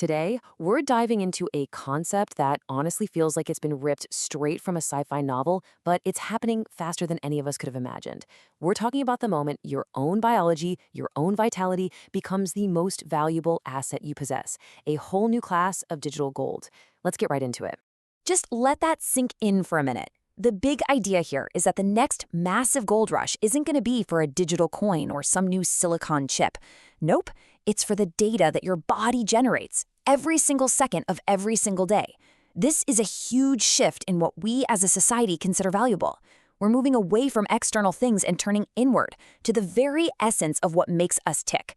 Today, we're diving into a concept that honestly feels like it's been ripped straight from a sci-fi novel, but it's happening faster than any of us could have imagined. We're talking about the moment your own biology, your own vitality becomes the most valuable asset you possess, a whole new class of digital gold. Let's get right into it. Just let that sink in for a minute. The big idea here is that the next massive gold rush isn't going to be for a digital coin or some new silicon chip. Nope, it's for the data that your body generates every single second of every single day. This is a huge shift in what we as a society consider valuable. We're moving away from external things and turning inward to the very essence of what makes us tick.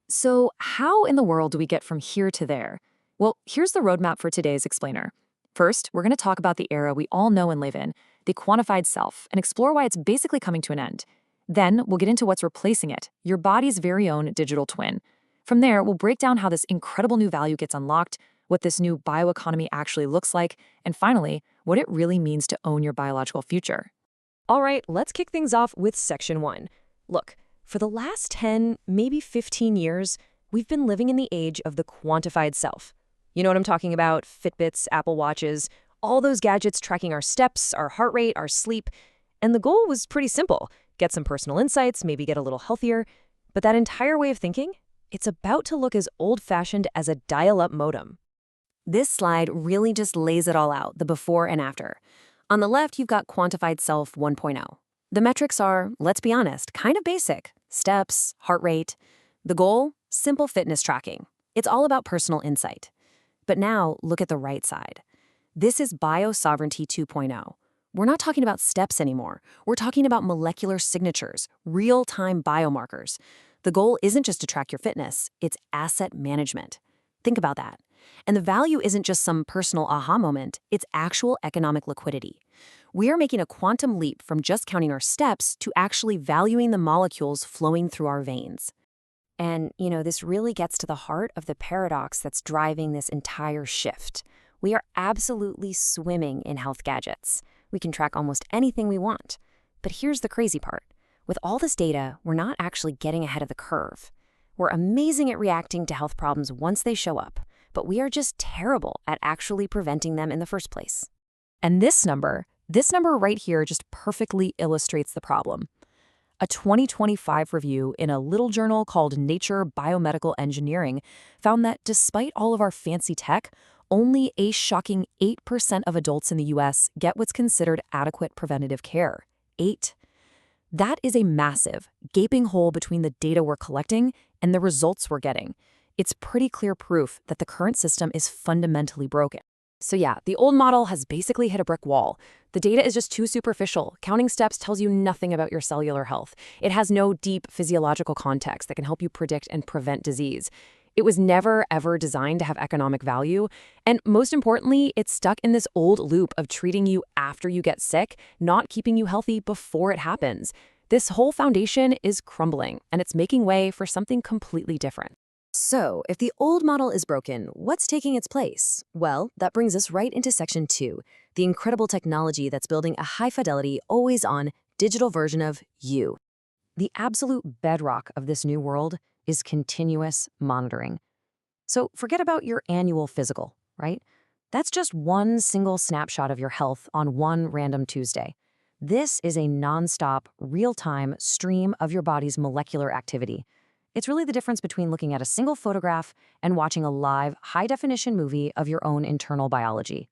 So how in the world do we get from here to there? Well, here's the roadmap for today's explainer. First, we're going to talk about the era we all know and live in, the quantified self, and explore why it's basically coming to an end. Then, we'll get into what's replacing it, your body's very own digital twin. From there, we'll break down how this incredible new value gets unlocked, what this new bioeconomy actually looks like, and finally, what it really means to own your biological future. All right, let's kick things off with Section 1. Look, for the last 10, maybe 15 years, we've been living in the age of the quantified self. You know what I'm talking about? Fitbits, Apple Watches, all those gadgets tracking our steps, our heart rate, our sleep. And the goal was pretty simple. Get some personal insights, maybe get a little healthier. But that entire way of thinking, it's about to look as old-fashioned as a dial-up modem. This slide really just lays it all out, the before and after. On the left, you've got quantified self 1.0. The metrics are, let's be honest, kind of basic. Steps, heart rate. The goal? Simple fitness tracking. It's all about personal insight. But now, look at the right side. This is Biosovereignty 2.0. We're not talking about steps anymore. We're talking about molecular signatures, real-time biomarkers. The goal isn't just to track your fitness, it's asset management. Think about that. And the value isn't just some personal aha moment, it's actual economic liquidity. We are making a quantum leap from just counting our steps to actually valuing the molecules flowing through our veins. And, this really gets to the heart of the paradox that's driving this entire shift. We are absolutely swimming in health gadgets. We can track almost anything we want. But here's the crazy part. With all this data, we're not actually getting ahead of the curve. We're amazing at reacting to health problems once they show up, but we are just terrible at actually preventing them in the first place. And this number right here just perfectly illustrates the problem. A 2025 review in a little journal called Nature Biomedical Engineering found that despite all of our fancy tech, only a shocking 8% of adults in the US get what's considered adequate preventative care. 8. That is a massive, gaping hole between the data we're collecting and the results we're getting. It's pretty clear proof that the current system is fundamentally broken. So yeah, the old model has basically hit a brick wall. The data is just too superficial. Counting steps tells you nothing about your cellular health. It has no deep physiological context that can help you predict and prevent disease. It was never, ever designed to have economic value. And most importantly, it's stuck in this old loop of treating you after you get sick, not keeping you healthy before it happens. This whole foundation is crumbling, and it's making way for something completely different. So, if the old model is broken, what's taking its place? Well, that brings us right into Section 2, the incredible technology that's building a high-fidelity, always-on, digital version of you. The absolute bedrock of this new world is continuous monitoring. So forget about your annual physical, right? That's just one single snapshot of your health on one random Tuesday. This is a nonstop, real-time stream of your body's molecular activity. It's really the difference between looking at a single photograph and watching a live, high-definition movie of your own internal biology.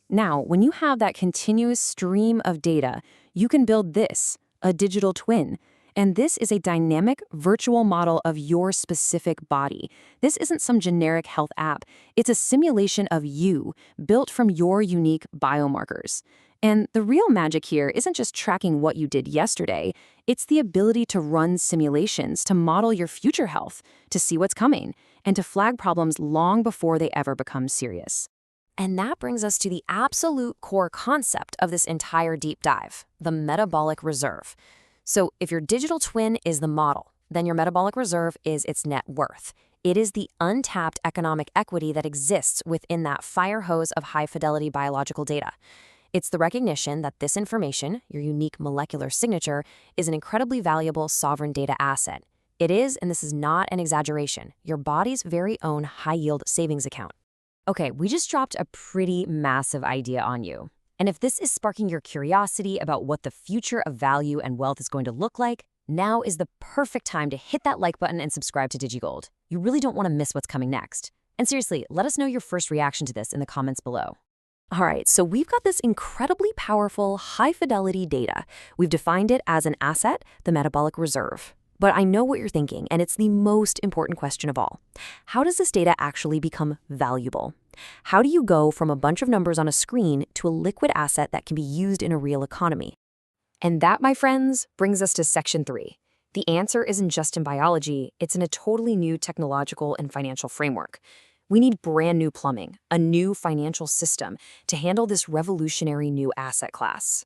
Now, when you have that continuous stream of data, you can build this, a digital twin. And this is a dynamic, virtual model of your specific body. This isn't some generic health app. It's a simulation of you, built from your unique biomarkers. And the real magic here isn't just tracking what you did yesterday. It's the ability to run simulations to model your future health, to see what's coming, and to flag problems long before they ever become serious. And that brings us to the absolute core concept of this entire deep dive, the metabolic reserve. So if your digital twin is the model, then your metabolic reserve is its net worth. It is the untapped economic equity that exists within that fire hose of high-fidelity biological data. It's the recognition that this information, your unique molecular signature, is an incredibly valuable sovereign data asset. It is, and this is not an exaggeration, your body's very own high-yield savings account. Okay, we just dropped a pretty massive idea on you. And if this is sparking your curiosity about what the future of value and wealth is going to look like, now is the perfect time to hit that like button and subscribe to Digi-Gold. You really don't want to miss what's coming next. And seriously, let us know your first reaction to this in the comments below. All right, so we've got this incredibly powerful, high-fidelity data. We've defined it as an asset, the metabolic reserve. But I know what you're thinking, and it's the most important question of all. How does this data actually become valuable? How do you go from a bunch of numbers on a screen to a liquid asset that can be used in a real economy? And that, my friends, brings us to Section 3. The answer isn't just in biology, it's in a totally new technological and financial framework. We need brand new plumbing, a new financial system to handle this revolutionary new asset class.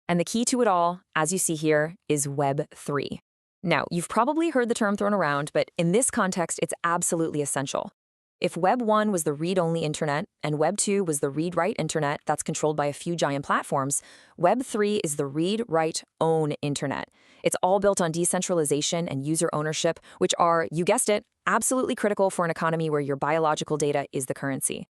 And the key to it all, as you see here, is Web 3. Now, you've probably heard the term thrown around, but in this context, it's absolutely essential. If Web 1 was the read-only internet and Web 2 was the read-write internet that's controlled by a few giant platforms, Web 3 is the read-write-own internet. It's all built on decentralization and user ownership, which are, you guessed it, absolutely critical for an economy where your biological data is the currency.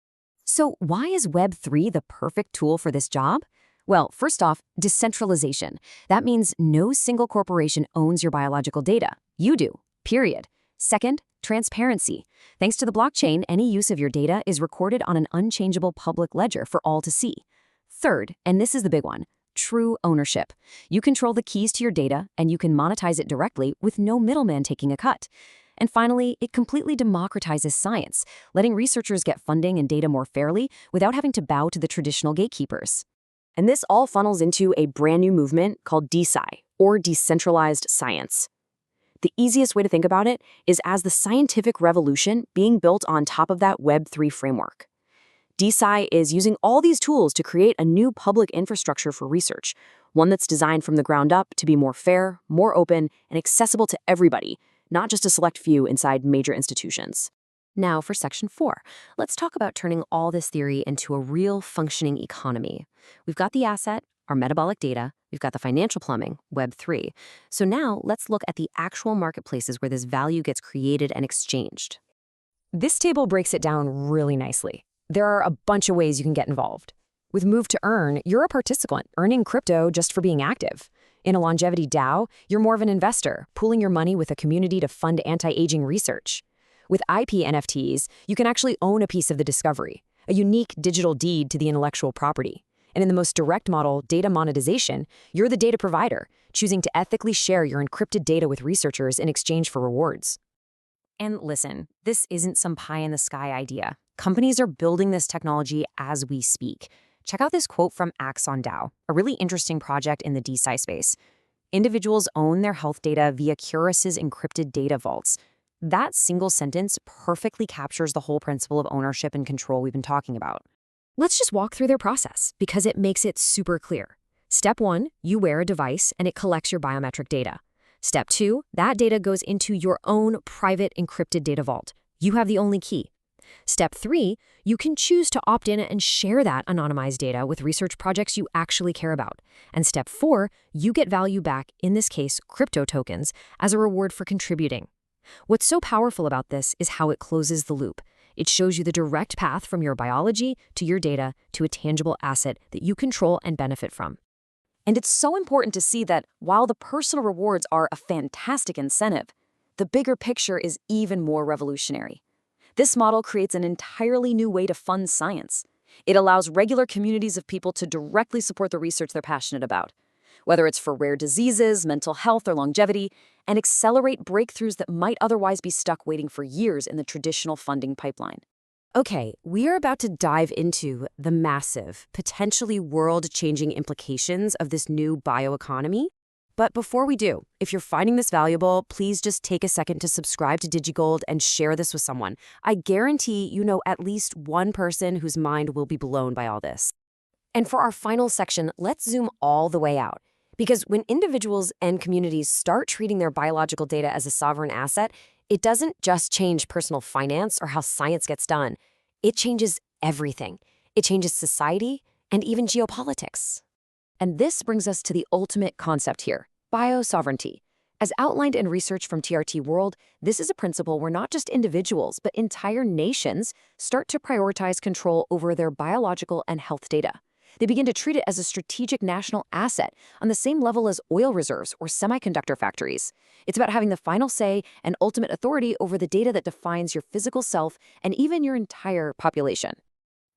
So why is Web 3 the perfect tool for this job? Well, first off, decentralization. That means no single corporation owns your biological data. You do, period. Second, transparency. Thanks to the blockchain, any use of your data is recorded on an unchangeable public ledger for all to see. Third, and this is the big one, true ownership. You control the keys to your data, and you can monetize it directly with no middleman taking a cut. And finally, it completely democratizes science, letting researchers get funding and data more fairly without having to bow to the traditional gatekeepers. And this all funnels into a brand new movement called DeSci, or Decentralized Science. The easiest way to think about it is as the scientific revolution being built on top of that Web 3 framework. DeSci is using all these tools to create a new public infrastructure for research, one that's designed from the ground up to be more fair, more open, and accessible to everybody, not just a select few inside major institutions. Now for Section 4, let's talk about turning all this theory into a real functioning economy. We've got the asset, our metabolic data, we've got the financial plumbing, Web 3. So now let's look at the actual marketplaces where this value gets created and exchanged. This table breaks it down really nicely. There are a bunch of ways you can get involved. With Move to Earn, you're a participant, earning crypto just for being active. In a Longevity DAO, you're more of an investor, pooling your money with a community to fund anti-aging research. With IP NFTs, you can actually own a piece of the discovery, a unique digital deed to the intellectual property. And in the most direct model, data monetization, you're the data provider, choosing to ethically share your encrypted data with researchers in exchange for rewards. And listen, this isn't some pie-in-the-sky idea. Companies are building this technology as we speak. Check out this quote from Axon DAO, a really interesting project in the DeSci space. Individuals own their health data via Curus's encrypted data vaults. That single sentence perfectly captures the whole principle of ownership and control we've been talking about. Let's just walk through their process because it makes it super clear. Step 1, you wear a device and it collects your biometric data. Step 2, that data goes into your own private encrypted data vault. You have the only key. Step 3, you can choose to opt in and share that anonymized data with research projects you actually care about. And Step 4, you get value back, in this case, crypto tokens, as a reward for contributing. What's so powerful about this is how it closes the loop. It shows you the direct path from your biology to your data to a tangible asset that you control and benefit from. And it's so important to see that while the personal rewards are a fantastic incentive, the bigger picture is even more revolutionary. This model creates an entirely new way to fund science. It allows regular communities of people to directly support the research they're passionate about, whether it's for rare diseases, mental health, or longevity, and accelerate breakthroughs that might otherwise be stuck waiting for years in the traditional funding pipeline. Okay, we are about to dive into the massive, potentially world-changing implications of this new bioeconomy. But before we do, if you're finding this valuable, please just take a second to subscribe to Digi-Gold and share this with someone. I guarantee you know at least one person whose mind will be blown by all this. And for our final section, let's zoom all the way out. Because when individuals and communities start treating their biological data as a sovereign asset, it doesn't just change personal finance or how science gets done. It changes everything. It changes society and even geopolitics. And this brings us to the ultimate concept here, biosovereignty. As outlined in research from TRT World, this is a principle where not just individuals, but entire nations start to prioritize control over their biological and health data. They begin to treat it as a strategic national asset on the same level as oil reserves or semiconductor factories. It's about having the final say and ultimate authority over the data that defines your physical self and even your entire population.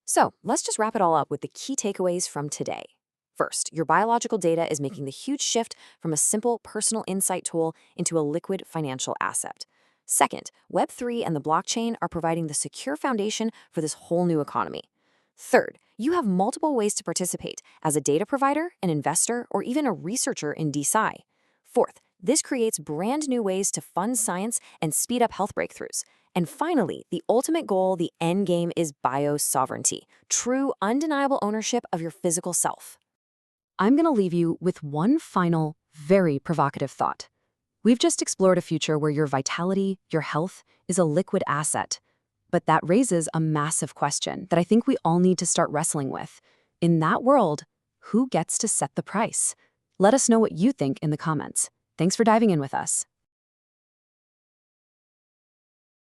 So let's just wrap it all up with the key takeaways from today. First, your biological data is making the huge shift from a simple personal insight tool into a liquid financial asset. Second, Web3 and the blockchain are providing the secure foundation for this whole new economy. Third, you have multiple ways to participate as a data provider, an investor, or even a researcher in DeSci. Fourth, this creates brand new ways to fund science and speed up health breakthroughs. And finally, the ultimate goal, the end game, is bio-sovereignty, true, undeniable ownership of your physical self. I'm going to leave you with one final, very provocative thought. We've just explored a future where your vitality, your health, is a liquid asset. But that raises a massive question that I think we all need to start wrestling with. In that world, who gets to set the price? Let us know what you think in the comments. Thanks for diving in with us.